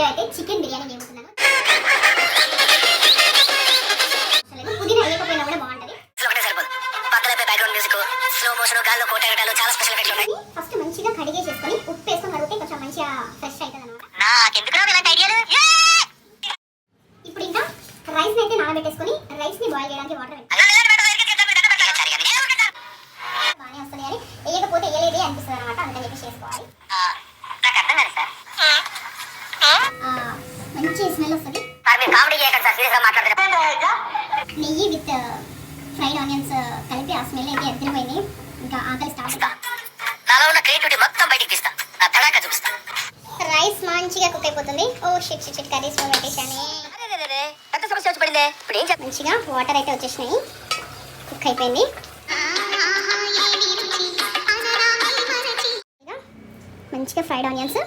Video అయితే chicken biryani చేయబోతున్నాను. పుదీనా వేయకపోయినా కూడా బాగుంటది. ఫస్ట్ మంచిగా కడిగేసేసుకొని ఉప్పు వేసుకొని కడిగితే కొంచెం మంచిగా ఫ్రెష్ అవుతుంది అనమాట. ఇప్పుడు ఇంకా రైస్ అయితే నానబెట్టేసుకొని రైస్ ని బాయిల్ చేయడానికి వాటర్ బాగానే వస్తుంది కానీ వేయకపోతే వేయలేదే అనిపిస్తుంది అనమాట. అందుకని చెప్పి చేసుకోవాలి. మంచి స్మెల్ వస్తుంది. నెయ్యి విత్ ఫ్రైడ్ ఆనియన్స్ కలిపి ఆ స్మెల్ అయితే ఎత్తిపోయింది. ఇంకా ఆకలి స్టార్ట్. రైస్ మంచిగా కుక్ అయిపోతుంది. Oh shit shit curry slow పెట్టేసాను. మంచిగా వాటర్ అయితే వచ్చేసినాయి. కుక్ అయిపోయింది. మంచిగా ఫ్రైడ్ ఆనియన్స్